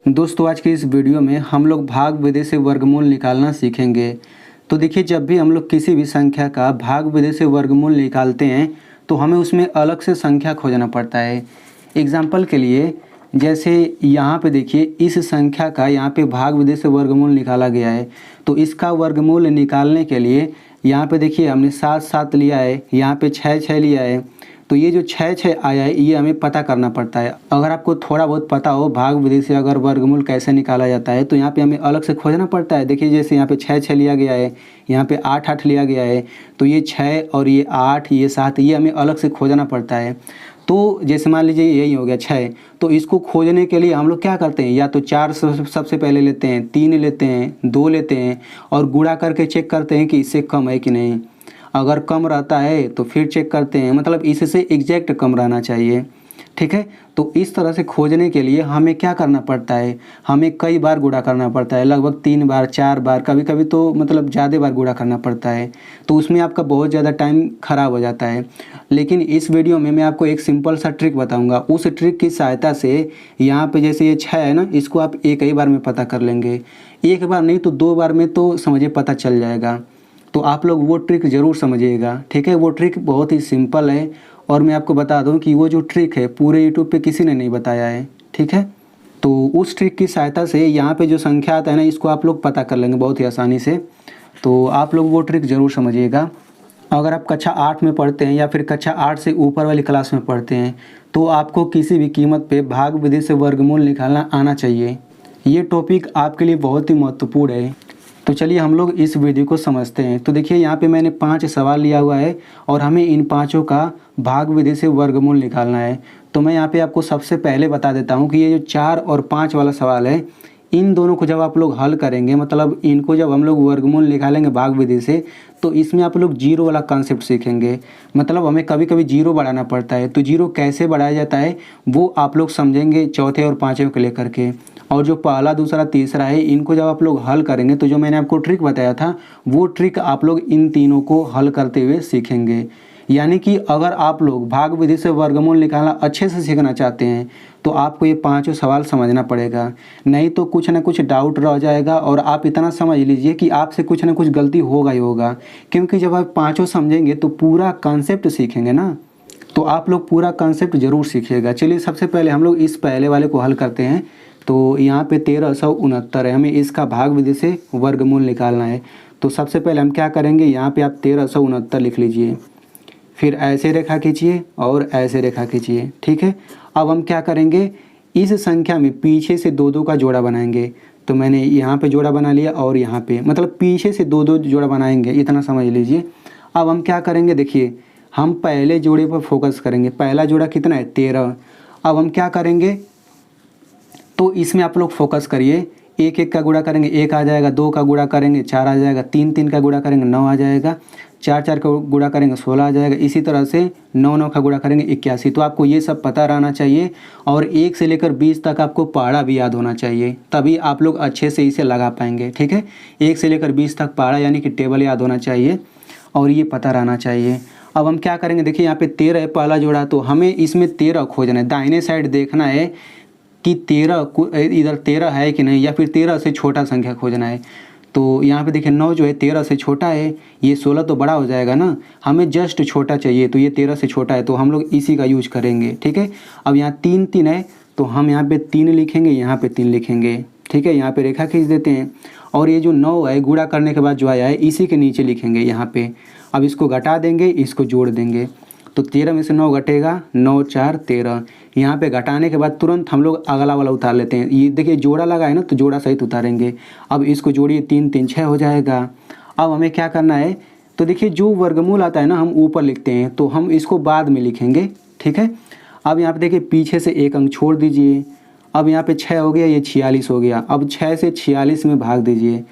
दोस्तों आज की इस वीडियो में हम लोग भाग विधि से वर्गमूल निकालना सीखेंगे। तो देखिए, जब भी हम लोग किसी भी संख्या का भाग विधि से वर्गमूल निकालते हैं तो हमें उसमें अलग से संख्या खोजना पड़ता है। एग्जाम्पल के लिए जैसे यहाँ पे देखिए, इस संख्या का यहाँ पे भाग विधि से वर्गमूल निकाला गया है। तो इसका वर्गमूल निकालने के लिए यहाँ पे देखिए हमने 7 लिया है, यहाँ पे 6 लिया है। तो ये जो 6 आया है ये हमें पता करना पड़ता है। अगर आपको थोड़ा बहुत पता हो भाग विधि से अगर वर्गमूल कैसे निकाला जाता है तो यहाँ पे हमें अलग से खोजना पड़ता है। देखिए जैसे यहाँ पे 6 लिया गया है, यहाँ पे 8 लिया गया है। तो ये 6 और ये 8 ये 7 ये हमें अलग से खोजना पड़ता है। तो जैसे मान लीजिए यही हो गया 6, तो इसको खोजने के लिए हम लोग क्या करते हैं, या तो 4 सबसे पहले लेते हैं, 3 लेते हैं, 2 लेते हैं और गुणा करके चेक करते हैं कि इससे कम है कि नहीं। अगर कम रहता है तो फिर चेक करते हैं, मतलब इससे एग्जैक्ट कम रहना चाहिए। ठीक है, तो इस तरह से खोजने के लिए हमें क्या करना पड़ता है, हमें कई बार गुणा करना पड़ता है, लगभग 3 बार 4 बार, कभी कभी तो मतलब ज़्यादा बार गुणा करना पड़ता है। तो उसमें आपका बहुत ज़्यादा टाइम ख़राब हो जाता है। लेकिन इस वीडियो में मैं आपको एक सिंपल सा ट्रिक बताऊंगा। उस ट्रिक की सहायता से यहाँ पे जैसे ये 6 है ना, इसको आप एक ही बार में पता कर लेंगे। एक बार नहीं तो 2 बार में तो समझिए पता चल जाएगा। तो आप लोग वो ट्रिक ज़रूर समझिएगा। ठीक है, वो ट्रिक बहुत ही सिंपल है और मैं आपको बता दूं कि वो जो ट्रिक है पूरे यूट्यूब पे किसी ने नहीं बताया है। ठीक है, तो उस ट्रिक की सहायता से यहाँ पे जो संख्या आता है ना, इसको आप लोग पता कर लेंगे बहुत ही आसानी से। तो आप लोग वो ट्रिक ज़रूर समझिएगा। अगर आप कक्षा 8 में पढ़ते हैं या फिर कक्षा 8 से ऊपर वाली क्लास में पढ़ते हैं तो आपको किसी भी कीमत पे भाग विधि से वर्गमूल निकालना आना चाहिए। ये टॉपिक आपके लिए बहुत ही महत्वपूर्ण है। तो चलिए हम लोग इस वीडियो को समझते हैं। तो देखिए यहाँ पे मैंने 5 सवाल लिया हुआ है और हमें इन पाँचों का भाग विधि से वर्गमूल निकालना है। तो मैं यहाँ पे आपको सबसे पहले बता देता हूँ कि ये जो 4 और 5 वाला सवाल है, इन दोनों को जब आप लोग हल करेंगे, मतलब इनको जब हम लोग वर्गमूल निकालेंगे भाग विधि से, तो इसमें आप लोग जीरो वाला कॉन्सेप्ट सीखेंगे। मतलब हमें कभी कभी जीरो बढ़ाना पड़ता है, तो जीरो कैसे बढ़ाया जाता है वो आप लोग समझेंगे चौथे और पाँचवें को लेकर के। और जो पहला दूसरा तीसरा है, इनको जब आप लोग हल करेंगे तो जो मैंने आपको ट्रिक बताया था वो ट्रिक आप लोग इन तीनों को हल करते हुए सीखेंगे। यानी कि अगर आप लोग भाग विधि से वर्गमूल निकालना अच्छे से सीखना चाहते हैं तो आपको ये पांचों सवाल समझना पड़ेगा, नहीं तो कुछ ना कुछ डाउट रह जाएगा। और आप इतना समझ लीजिए कि आपसे कुछ ना कुछ गलती होगा ही होगा, क्योंकि जब आप पांचों समझेंगे तो पूरा कॉन्सेप्ट सीखेंगे ना। तो आप लोग पूरा कॉन्सेप्ट जरूर सीखिएगा। चलिए सबसे पहले हम लोग इस पहले वाले को हल करते हैं। तो यहाँ पे 1369 है, हमें इसका भाग विधि से वर्गमूल निकालना है। तो सबसे पहले हम क्या करेंगे, यहाँ पे आप 1369 लिख लीजिए, फिर ऐसे रेखा खींचिए और ऐसे रेखा खींचिए। ठीक है, अब हम क्या करेंगे, इस संख्या में पीछे से 2-2 का जोड़ा बनाएंगे। तो मैंने यहाँ पे जोड़ा बना लिया और यहाँ पे, मतलब पीछे से 2-2 जोड़ा बनाएंगे, इतना समझ लीजिए। अब हम क्या करेंगे, देखिए हम पहले जोड़े पर फोकस करेंगे। पहला जोड़ा कितना है, 13। अब हम क्या करेंगे, तो इसमें आप लोग फोकस करिए। 1-1 का गुणा करेंगे 1 आ जाएगा, 2 का गुणा करेंगे 4 आ जाएगा, 3-3 का गुणा करेंगे 9 आ जाएगा, 4-4 का गुणा करेंगे 16 आ जाएगा। इसी तरह से 9-9 का गुणा करेंगे 81। तो आपको ये सब पता रहना चाहिए और 1 से लेकर 20 तक आपको पहाड़ा भी याद होना चाहिए, तभी आप लोग अच्छे से इसे लगा पाएंगे। ठीक है, 1 से लेकर 20 तक पहाड़ा यानी कि टेबल याद होना चाहिए और ये पता रहना चाहिए। अब हम क्या करेंगे, देखिए यहाँ पे 13 है पहला जोड़ा, तो हमें इसमें 13 खोजना है। दाहिने साइड देखना है कि 13 इधर 13 है कि नहीं, या फिर 13 से छोटा संख्या खोजना है। तो यहाँ पे देखिए 9 जो है 13 से छोटा है, ये 16 तो बड़ा हो जाएगा ना, हमें जस्ट छोटा चाहिए। तो ये 13 से छोटा है तो हम लोग इसी का यूज करेंगे। ठीक है, अब यहाँ 3-3 है तो हम यहाँ पे 3 लिखेंगे, यहाँ पे 3 लिखेंगे। ठीक है, यहाँ पे रेखा खींच देते हैं और ये जो 9 है गुणा करने के बाद जो आया है इसी के नीचे लिखेंगे यहाँ पे। अब इसको घटा देंगे, इसको जोड़ देंगे। तो 13 में से 9 घटेगा, 9-4 13। यहाँ पे घटाने के बाद तुरंत हम लोग अगला वाला उतार लेते हैं। ये देखिए जोड़ा लगा है ना, तो जोड़ा सहित उतारेंगे। अब इसको जोड़िए, 3-3 6 हो जाएगा। अब हमें क्या करना है, तो देखिए जो वर्गमूल आता है ना हम ऊपर लिखते हैं, तो हम इसको बाद में लिखेंगे। ठीक है, अब यहाँ पे देखिए पीछे से 1 अंक छोड़ दीजिए। अब यहाँ पे 6 हो गया, ये 46 हो गया। अब 6 से 46 में भाग दीजिए।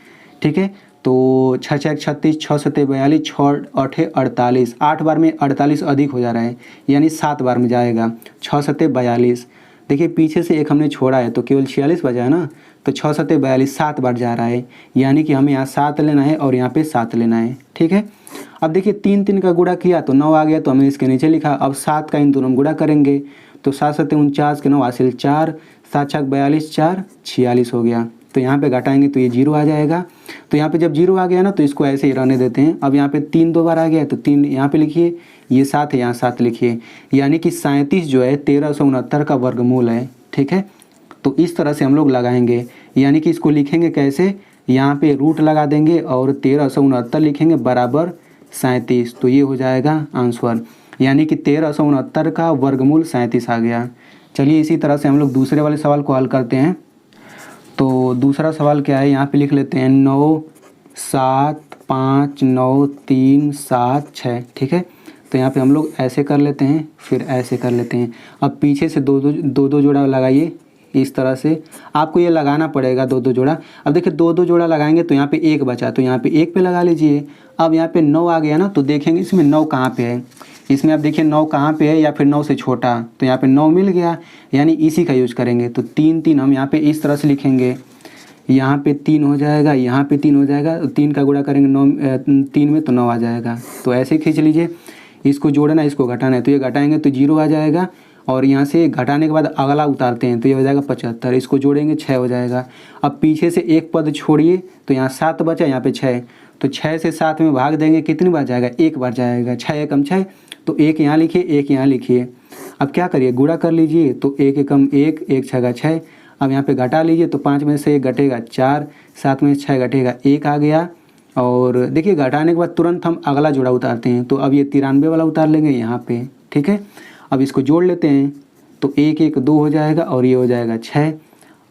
ठीक है, तो 6-6 36, 6-7 42, 6-8 48, 8 बार में 48 अधिक हो जा रहा है, यानी 7 बार में जाएगा। 6-7 42, देखिए पीछे से 1 हमने छोड़ा है तो केवल 46 बचा है ना, तो 6-7 42 7 बार जा रहा है, यानी कि हमें यहाँ 7 लेना है और यहाँ पे 7 लेना है। ठीक है, अब देखिए 3-3 का गुणा किया तो 9 आ गया, तो हमने इसके नीचे लिखा। अब 7 का इन दोनों गुणा करेंगे तो 7-7 49 के 9 हासिल 4, 7 छक 42, 4 46 हो गया। तो यहाँ पे घटाएंगे तो ये 0 आ जाएगा। तो यहाँ पे जब 0 आ गया ना तो इसको ऐसे ही रहने देते हैं। अब यहाँ पे 3 2 बार आ गया तो 3 यहाँ पे लिखिए, ये 7 है यहाँ 7 लिखिए। यानी कि 37 जो है 1369 का वर्गमूल है। ठीक है, तो इस तरह से हम लोग लगाएंगे। यानी कि इसको लिखेंगे कैसे, यहाँ पे रूट लगा देंगे और 1369 लिखेंगे बराबर 37। तो ये हो जाएगा आंसर, यानी कि 1369 का वर्गमूल 37 आ गया। चलिए इसी तरह से हम लोग दूसरे वाले सवाल को हल करते हैं। तो दूसरा सवाल क्या है, यहाँ पे लिख लेते हैं 9 7 5 9 3 7 6। ठीक है, तो यहाँ पे हम लोग ऐसे कर लेते हैं, फिर ऐसे कर लेते हैं। अब पीछे से दो जोड़ा लगाइए, इस तरह से आपको ये लगाना पड़ेगा 2 2 जोड़ा। अब देखिए 2 2 जोड़ा लगाएंगे तो यहाँ पे 1 बचा, तो यहाँ पे 1 पे लगा लीजिए। अब यहाँ पे 9 आ गया ना, तो देखेंगे इसमें 9 कहाँ पे है। इसमें आप देखिए 9 कहाँ पे है, या फिर 9 से छोटा, तो यहाँ पे 9 मिल गया, यानी इसी का यूज करेंगे। तो 3 3 हम यहाँ पे इस तरह से लिखेंगे, यहाँ पे 3 हो जाएगा, यहाँ पे 3 हो जाएगा। 3 का गुणा करेंगे 9 3 में तो 9 आ जाएगा। तो ऐसे खींच लीजिए, इसको जोड़ना इसको घटाना है, तो ये घटाएंगे तो 0 आ जाएगा। और यहाँ से घटाने के बाद अगला उतारते हैं तो ये हो जाएगा 75। इसको जोड़ेंगे 6 हो जाएगा। अब पीछे से एक पद छोड़िए, तो यहाँ 7 बचा, यहाँ पे 6, तो 6 से 7 में भाग देंगे, कितनी बार जाएगा, 1 बार जाएगा। 6 एकम 6, तो 1 यहाँ लिखिए, 1 यहाँ लिखिए। अब क्या करिए, गुणा कर लीजिए, तो 1 एकम 1, 1 छगा 6। अब यहाँ पे घटा लीजिए, तो 5 में से 1 घटेगा 4, 7 में 6 घटेगा 1 आ गया। और देखिए घटाने के बाद तुरंत हम अगला जोड़ा उतारते हैं, तो अब ये 93 वाला उतार लेंगे यहाँ पे। ठीक है, अब इसको जोड़ लेते हैं, तो 1 1 2 हो जाएगा और ये हो जाएगा 6।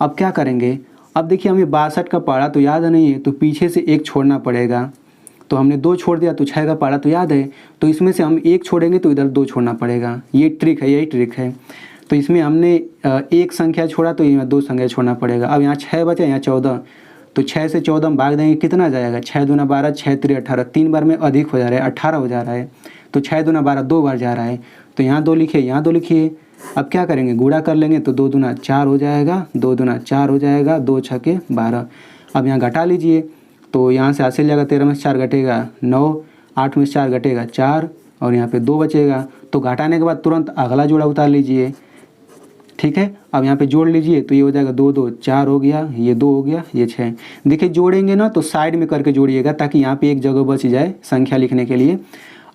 अब क्या करेंगे, अब देखिए हमें 62 का पारा तो याद नहीं है, तो पीछे से 1 छोड़ना पड़ेगा। तो हमने 2 छोड़ दिया, तो 6 का पारा तो याद है, तो इसमें से हम 1 छोड़ेंगे तो इधर 2 छोड़ना पड़ेगा। ये ट्रिक है, यही ट्रिक है। तो इसमें हमने 1 संख्या छोड़ा, तो यहाँ 2 संख्या छोड़ना पड़ेगा। अब यहाँ 6 बचा, यहाँ 14, तो 6 से 14 में भाग देंगे, कितना जाएगा, 6 दूना 12, 6 3 18, 3 बार में अधिक हो जा रहा है, 18 हो जा रहा है। तो 6 दूना 12 2 बार जा रहा है, तो यहाँ 2 लिखिए, यहाँ 2 लिखिए। अब क्या करेंगे, गुणा कर लेंगे, तो 2 दूना 4 हो जाएगा, 2 दूना 4 हो जाएगा, 2 छके 12। अब यहाँ घटा लीजिए, तो यहाँ से हासिल जाएगा, 13 में से 4 घटेगा 9, 8 में से 4 घटेगा 4, और यहाँ पे 2 बचेगा। तो घटाने के बाद तुरंत अगला जोड़ा उतार लीजिए। ठीक है, अब यहाँ पे जोड़ लीजिए, तो ये हो जाएगा 2 2 4 हो गया, ये 2 हो गया, ये 6। देखिए जोड़ेंगे ना तो साइड में करके जोड़िएगा, ताकि यहाँ पे एक जगह बच जाए संख्या लिखने के लिए।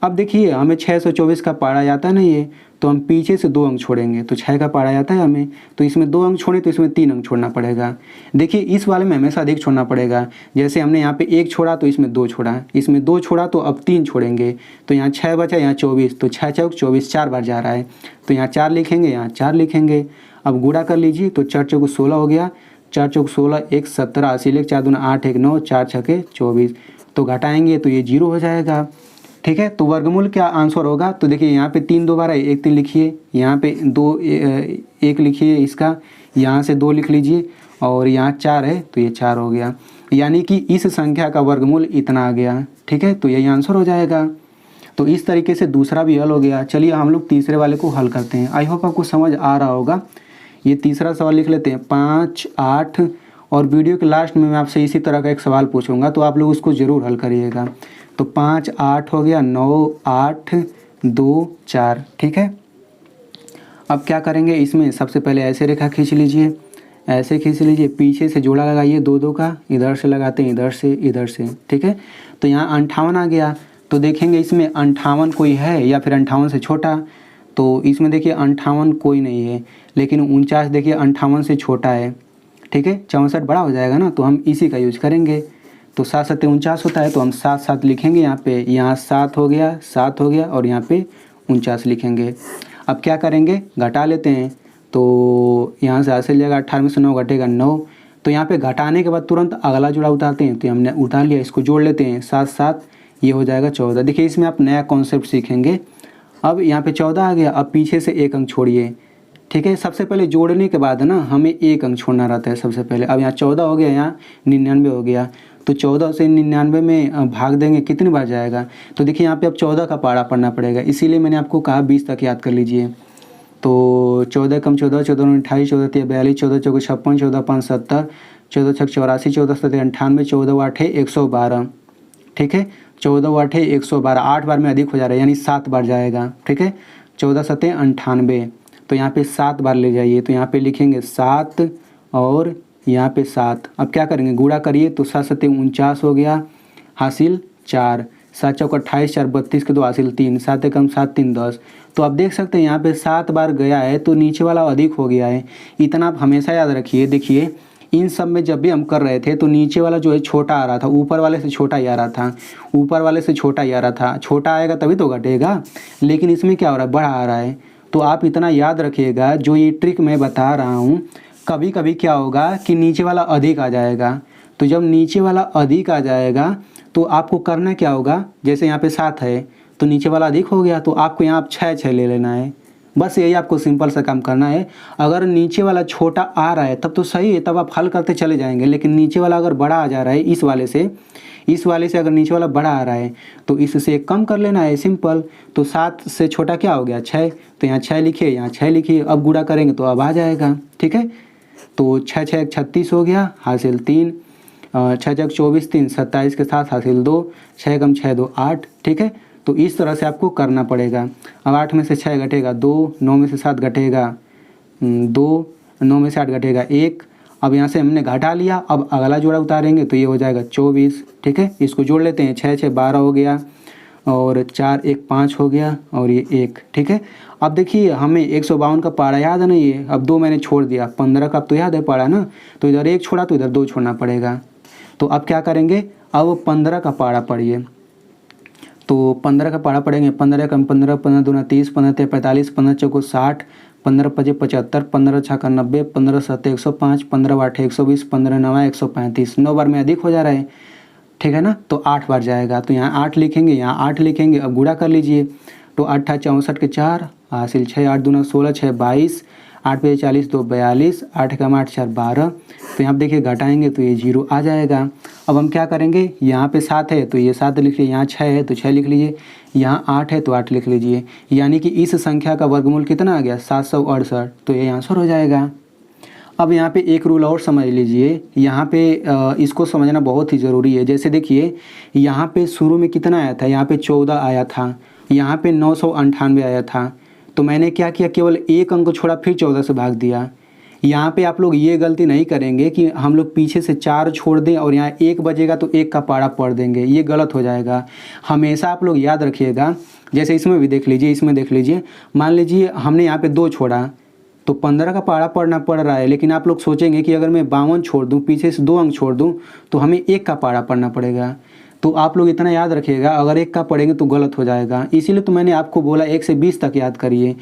अब देखिए हमें 624 का पारा जाता नहीं है, तो हम पीछे से 2 अंक छोड़ेंगे, तो 6 का पारा जाता है हमें, तो इसमें 2 अंक छोड़े, तो इसमें 3 अंक छोड़ना पड़ेगा। देखिए इस वाले में हमेशा अधिक छोड़ना पड़ेगा। जैसे हमने यहाँ पे 1 छोड़ा, तो इसमें 2 छोड़ा, इसमें 2 छोड़ा, तो अब 3 छोड़ेंगे, तो यहाँ 6 बचा, यहाँ 24, तो 6 चौक 24, 4 बार जा रहा है, तो यहाँ 4 लिखेंगे, यहाँ 4 लिखेंगे। अब गुणा कर लीजिए, तो 4 चौक 16 हो गया, 4 चौक 16, 1 17, 80 4 दूना 8 1 9, 4 छके 24। तो घटाएंगे तो ये 0 हो जाएगा। ठीक है, तो वर्गमूल क्या आंसर होगा, तो देखिए यहाँ पे 3 2 बार है, 1 3 लिखिए, यहाँ पे 2 1 लिखिए, इसका यहाँ से 2 लिख लीजिए, और यहाँ 4 है तो ये 4 हो गया। यानी कि इस संख्या का वर्गमूल इतना आ गया। ठीक है, तो यही आंसर हो जाएगा। तो इस तरीके से दूसरा भी हल हो गया। चलिए हम लोग तीसरे वाले को हल करते हैं। आई होप आपको समझ आ रहा होगा। ये तीसरा सवाल लिख लेते हैं 5 8, और वीडियो के लास्ट में मैं आपसे इसी तरह का एक सवाल पूछूंगा, तो आप लोग उसको ज़रूर हल करिएगा। तो 5 8 हो गया, 9 8 2 4। ठीक है, अब क्या करेंगे, इसमें सबसे पहले ऐसे रेखा खींच लीजिए, ऐसे खींच लीजिए, पीछे से जोड़ा लगाइए 2 2 का, इधर से लगाते हैं, इधर से इधर से। ठीक है, तो यहाँ 58 आ गया, तो देखेंगे इसमें 58 कोई है या फिर 58 से छोटा, तो इसमें देखिए 58 कोई नहीं है, लेकिन 49 देखिए 58 से छोटा है। ठीक है, 64 बड़ा हो जाएगा ना, तो हम इसी का यूज करेंगे। तो 7 7 49 होता है, तो हम 7 7 लिखेंगे यहाँ पे, यहाँ 7 हो गया, 7 हो गया, और यहाँ पे 49 लिखेंगे। अब क्या करेंगे, घटा लेते हैं, तो यहाँ से हासिल जाएगा, 18 में से 9 घटेगा 9, तो यहाँ पे घटाने के बाद तुरंत अगला जोड़ा उतारते हैं, तो हमने उतार लिया, इसको जोड़ लेते हैं, 7 7, ये हो जाएगा 14। देखिए इसमें आप नया कॉन्सेप्ट सीखेंगे। अब यहाँ पे 14 आ गया, अब पीछे से 1 अंक छोड़िए। ठीक है, सबसे पहले जोड़ने के बाद ना हमें 1 अंक छोड़ना रहता है सबसे पहले। अब यहाँ 14 हो गया, यहाँ 99 हो गया, तो 14 से 99 में भाग देंगे, कितनी बार जाएगा, तो देखिए यहाँ पे अब 14 का पारा पढ़ना पड़ेगा, इसीलिए मैंने आपको कहा 20 तक याद कर लीजिए। तो 14 कम 14, 14 28, 14 3 42, 14 चौके 56, 14 5 70, 14 6 84, 14 7 98, 14 8 112। ठीक है, 14 8 112, 8 बार में अधिक हो जा रहा है, यानी 7 बार जाएगा। ठीक है, 14 7 98, तो यहाँ पे 7 बार ले जाइए, तो यहाँ पे लिखेंगे 7 और यहाँ पे 7। अब क्या करेंगे, गुणा करिए तो 7 7 49 हो गया, हासिल 4, 7 चौक 28, 4 32 के 2 हासिल 3, 7 एकम 7 3 10। तो आप देख सकते हैं यहाँ पे 7 बार गया है तो नीचे वाला अधिक हो गया है। इतना आप हमेशा याद रखिए। देखिए इन सब में जब भी हम कर रहे थे तो नीचे वाला जो है छोटा आ रहा था, ऊपर वाले से छोटा ही आ रहा था, ऊपर वाले से छोटा ही आ रहा था। छोटा आएगा तभी तो घटेगा, लेकिन इसमें क्या हो रहा है, बड़ा आ रहा है। तो आप इतना याद रखिएगा, जो ये ट्रिक मैं बता रहा हूँ, कभी कभी क्या होगा कि नीचे वाला अधिक आ जाएगा। तो जब नीचे वाला अधिक आ जाएगा तो आपको करना क्या होगा, जैसे यहाँ पे 7 है तो नीचे वाला अधिक हो गया, तो आपको यहाँ 6 ले लेना है। बस यही आपको सिंपल सा काम करना है। अगर नीचे वाला छोटा आ रहा है तब तो सही है, तब आप हल करते चले जाएंगे। लेकिन नीचे वाला अगर बड़ा आ जा रहा है इस वाले से अगर नीचे वाला बड़ा आ रहा है तो इससे कम कर लेना है, सिंपल। तो 7 से छोटा क्या हो गया, 6। तो यहाँ 6 लिखिए, यहाँ 6 लिखिए। अब गुणा करेंगे तो अब आ जाएगा, ठीक है। तो 6 6 36 हो गया, हासिल 3, 6 6 24 3 27 के साथ हासिल 2, 6 एकम 6 2 8, ठीक है। तो इस तरह से आपको करना पड़ेगा। अब 8 में से 6 घटेगा 2, 9 में से 7 घटेगा 2, 9 में से 8 घटेगा 1। अब यहाँ से हमने घटा लिया, अब अगला जोड़ा उतारेंगे तो ये हो जाएगा 24, ठीक है। इसको जोड़ लेते हैं, 6 6 12 हो गया और 4 1 5 हो गया और ये 1, ठीक है। अब देखिए हमें 152 का पारा याद है ना, ये अब 2 मैंने छोड़ दिया, 15 का अब तो याद है पारा ना, तो इधर 1 छोड़ा तो इधर 2 छोड़ना पड़ेगा। तो अब क्या करेंगे, अब 15 का पारा पढ़िए। तो 15 का पारा पढ़ेंगे, 15 कम 15, 15 दूना 30, 15 ते 45, 15 चौको 60, 15 पचे 75, 15 छक्का 90, 15 सत्ते 105, 15 आठे 120, 15 नवा 135। 9 बार में अधिक हो जा रहा है, ठीक है ना। तो 8 बार जाएगा, तो यहाँ 8 लिखेंगे, यहाँ 8 लिखेंगे। अब गुणा कर लीजिए, तो 8 64 के 4 हासिल 6, 8 दूना 16, 6 22, 8 पे 40 2 42, 8 कम 8 4 12। तो यहाँ देखिए घटाएंगे तो ये 0 आ जाएगा। अब हम क्या करेंगे, यहाँ पे 7 है तो ये 7 लिख लीजिए, यहाँ 6 है तो 6 लिख लीजिए, यहाँ 8 है तो 8 लिख लीजिए। यानी कि इस संख्या का वर्गमूल कितना आ गया, 768। तो ये आंसर हो जाएगा। अब यहाँ पे एक रूल और समझ लीजिए, यहाँ पे इसको समझना बहुत ही ज़रूरी है। जैसे देखिए यहाँ पे शुरू में कितना आया था, यहाँ पे 14 आया था, यहाँ पे 998 आया था। तो मैंने क्या किया, केवल एक अंक छोड़ा फिर 14 से भाग दिया। यहाँ पे आप लोग ये गलती नहीं करेंगे कि हम लोग पीछे से 4 छोड़ दें और यहाँ 1 बजेगा तो 1 का पारा पढ़ देंगे, ये गलत हो जाएगा। हमेशा आप लोग याद रखिएगा। जैसे इसमें भी देख लीजिए, इसमें देख लीजिए, मान लीजिए हमने यहाँ पे 2 छोड़ा तो 15 का पारा पढ़ना पड़ रहा है, लेकिन आप लोग सोचेंगे कि अगर मैं 52 छोड़ दूँ, पीछे से 2 अंक छोड़ दूँ तो हमें 1 का पारा पढ़ना पड़ेगा। तो आप लोग इतना याद रखिएगा, अगर 1 का पढ़ेंगे तो गलत हो जाएगा। इसीलिए तो मैंने आपको बोला 1 से 20 तक याद करिए।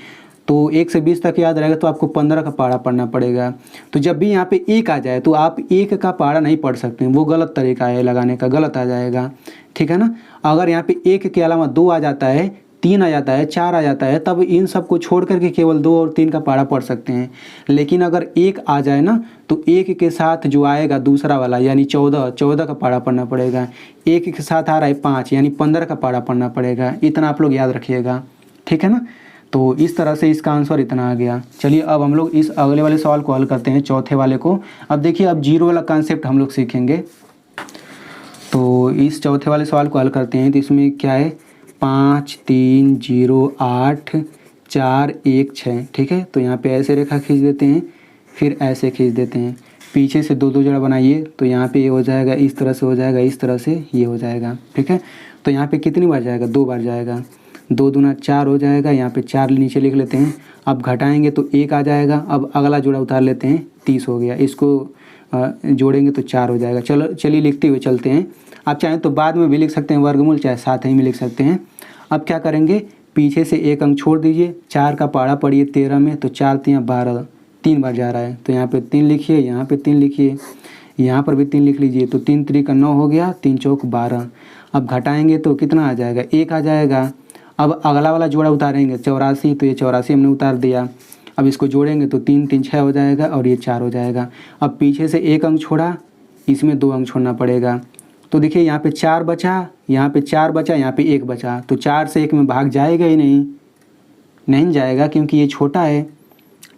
तो 1 से 20 तक याद रहेगा तो आपको 15 का पारा पढ़ना पड़ेगा। तो जब भी यहाँ पे 1 आ जाए तो आप 1 का पारा नहीं पढ़ सकते, वो गलत तरीका है लगाने का, गलत आ जाएगा, ठीक है ना। अगर यहाँ पे 1 के अलावा 2 आ जाता है, 3 आ जाता है, 4 आ जाता है, तब इन सब को छोड़ करके केवल 2 और 3 का पारा पढ़ सकते हैं। लेकिन अगर 1 आ जाए ना तो 1 के साथ जो आएगा दूसरा वाला यानी 14 का पारा पढ़ना पड़ेगा। 1 के साथ आ रहा है 5 यानी 15 का पारा पढ़ना पड़ेगा। इतना आप लोग याद रखिएगा, ठीक है ना। तो इस तरह से इसका आंसर इतना आ गया। चलिए अब हम लोग इस अगले वाले सवाल को हल करते हैं, चौथे वाले को। अब देखिए अब जीरो वाला कॉन्सेप्ट हम लोग सीखेंगे। तो इस चौथे वाले सवाल को हल करते हैं। तो इसमें क्या है, 5 3 0 8 4 1 6, ठीक है। तो यहाँ पे ऐसे रेखा खींच देते हैं, फिर ऐसे खींच देते हैं, पीछे से 2 2 जड़ा बनाइए। तो यहाँ पे ये हो जाएगा, इस तरह से हो जाएगा, इस तरह से ये हो जाएगा, ठीक है। तो यहाँ पे कितनी बार जाएगा, 2 बार जाएगा। 2 दूना 4 हो जाएगा, यहाँ पे 4 नीचे लिख लेते हैं। अब घटाएंगे तो 1 आ जाएगा। अब अगला जोड़ा उतार लेते हैं, 30 हो गया। इसको जोड़ेंगे तो 4 हो जाएगा। चलो चलिए लिखते हुए चलते हैं। आप चाहें तो बाद में भी लिख सकते हैं वर्गमूल, चाहे साथ ही में लिख सकते हैं। अब क्या करेंगे, पीछे से 1 अंक छोड़ दीजिए। 4 का पारा पढ़िए 13 में, तो 4 3 12, 3 बार जा रहा है। तो यहाँ पे 3 लिखिए, यहाँ पे 3 लिखिए, यहाँ पर भी 3 लिख लीजिए। तो 3 3 का 9 हो गया, 3 चौक 12। अब घटाएंगे तो कितना आ जाएगा, 1 आ जाएगा। अब अगला वाला जोड़ा उतारेंगे 84, तो ये 84 हमने उतार दिया। अब इसको जोड़ेंगे तो 3 3 6 हो जाएगा और ये 4 हो जाएगा। अब पीछे से 1 अंक छोड़ा, इसमें 2 अंक छोड़ना पड़ेगा। तो देखिए यहाँ पे 4 बचा, यहाँ पे 4 बचा, यहाँ पे 1 बचा। तो 4 से 1 में भाग जाएगा ही नहीं जाएगा, क्योंकि ये छोटा है,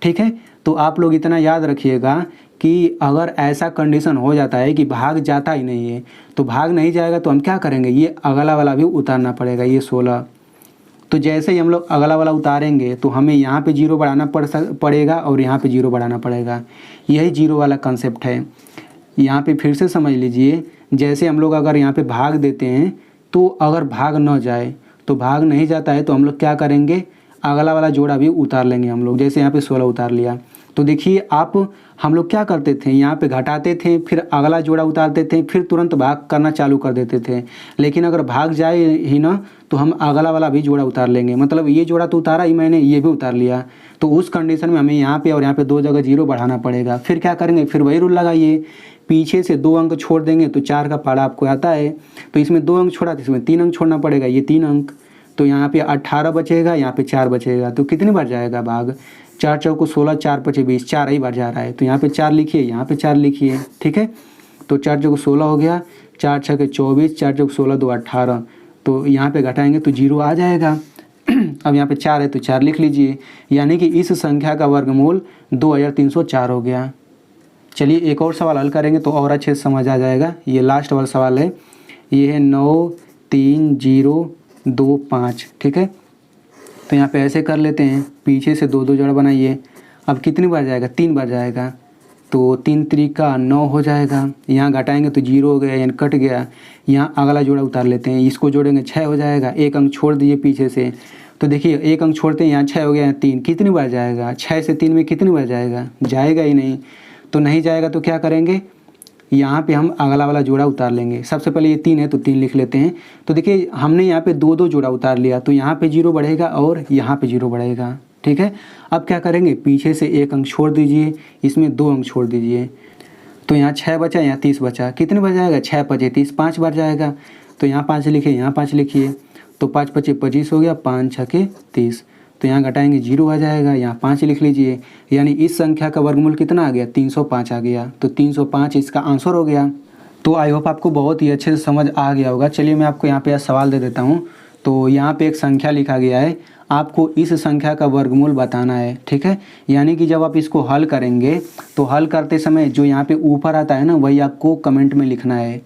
ठीक है। तो आप लोग इतना याद रखिएगा कि अगर ऐसा कंडीशन हो जाता है कि भाग जाता ही नहीं है, तो भाग नहीं जाएगा तो हम क्या करेंगे, ये अगला वाला भी उतारना पड़ेगा, ये 16। तो जैसे ही हम लोग अगला वाला उतारेंगे तो हमें यहाँ पे जीरो बढ़ाना पड़ेगा और यहाँ पे जीरो बढ़ाना पड़ेगा। यही जीरो वाला कंसेप्ट है। यहाँ पे फिर से समझ लीजिए, जैसे हम लोग अगर यहाँ पे भाग देते हैं तो अगर भाग न जाए तो भाग नहीं जाता है तो हम लोग क्या करेंगे, अगला वाला जोड़ा भी उतार लेंगे हम लोग। जैसे यहाँ पे 16 उतार लिया तो देखिए आप हम लोग क्या करते थे, यहाँ पे घटाते थे, फिर अगला जोड़ा उतारते थे, फिर तुरंत भाग करना चालू कर देते थे। लेकिन अगर भाग जाए ही ना तो हम अगला वाला भी जोड़ा उतार लेंगे। मतलब ये जोड़ा तो उतारा ही मैंने, ये भी उतार लिया, तो उस कंडीशन में हमें यहाँ पे और यहाँ पे 2 जगह जीरो बढ़ाना पड़ेगा। फिर क्या करेंगे, फिर वही रूल लगाइए, पीछे से 2 अंक छोड़ देंगे तो 4 का पारा आपको आता है। तो इसमें 2 अंक छोड़ा तो इसमें 3 अंक छोड़ना पड़ेगा, ये 3 अंक। तो यहाँ पे 18 बचेगा, यहाँ पे 4 बचेगा। तो कितनी बार जाएगा भाग, 4 चौको 16, 4 पचे 20, 4 ही बार जा रहा है। तो यहाँ पे 4 लिखिए, यहाँ पे 4 लिखिए, ठीक है। तो 4 चौको 16 हो गया, 4 छके 24, 4 चौको 16, 2 18। तो यहाँ पे घटाएंगे तो जीरो आ जाएगा। अब यहाँ पे 4 है तो 4 लिख लीजिए, यानी कि इस संख्या का वर्गमूल 2304 हो गया। चलिए एक और सवाल हल करेंगे तो और अच्छे से समझ आ जाएगा। ये लास्ट वाला सवाल है, ये है 93025, ठीक है। तो यहाँ पे ऐसे कर लेते हैं, पीछे से 2 जोड़ा बनाइए। अब कितनी बार जाएगा, 3 बार जाएगा। तो 3 त्रिका 9 हो जाएगा। यहाँ घटाएंगे तो जीरो हो गया, यानी कट गया। यहाँ अगला जोड़ा उतार लेते हैं, इसको जोड़ेंगे 6 हो जाएगा। 1 अंक छोड़ दीजिए पीछे से, तो देखिए 1 अंक छोड़ते हैं, यहाँ 6 हो गया, यहाँ 3। कितनी बार जाएगा, 6 से 3 में कितनी बार जाएगा, जाएगा ही नहीं। तो नहीं जाएगा तो क्या करेंगे, यहाँ पे हम अगला वाला जोड़ा उतार लेंगे। सबसे पहले ये 3 है तो 3 लिख लेते हैं। तो देखिए हमने यहाँ पे 2 जोड़ा उतार लिया, तो यहाँ पे जीरो बढ़ेगा और यहाँ पे जीरो बढ़ेगा, ठीक है। अब क्या करेंगे, पीछे से 1 अंक छोड़ दीजिए, इसमें 2 अंक छोड़ दीजिए। तो यहाँ 6 बचा, यहाँ 30 बचा। कितने बार जाएगा, 6 पचे 30, 5 बार जाएगा। तो यहाँ 5 लिखिए, यहाँ 5 लिखिए। तो 5 पचे 25 हो गया, 5 छके 30। तो यहाँ घटाएंगे जीरो आ जाएगा, यहाँ 5 लिख लीजिए। यानी इस संख्या का वर्गमूल कितना आ गया, 305 आ गया। तो 305 इसका आंसर हो गया। तो आई होप आपको बहुत ही अच्छे से समझ आ गया होगा। चलिए मैं आपको यहाँ पे सवाल दे देता हूँ। तो यहाँ पे एक संख्या लिखा गया है, आपको इस संख्या का वर्गमूल बताना है, ठीक है। यानी कि जब आप इसको हल करेंगे तो हल करते समय जो यहाँ पे ऊपर आता है ना, वही आपको कमेंट में लिखना है।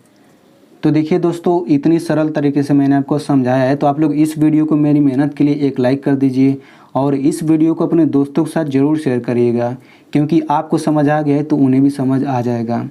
तो देखिए दोस्तों, इतनी सरल तरीके से मैंने आपको समझाया है। तो आप लोग इस वीडियो को मेरी मेहनत के लिए एक लाइक कर दीजिए और इस वीडियो को अपने दोस्तों के साथ ज़रूर शेयर करिएगा, क्योंकि आपको समझ आ गया है तो उन्हें भी समझ आ जाएगा।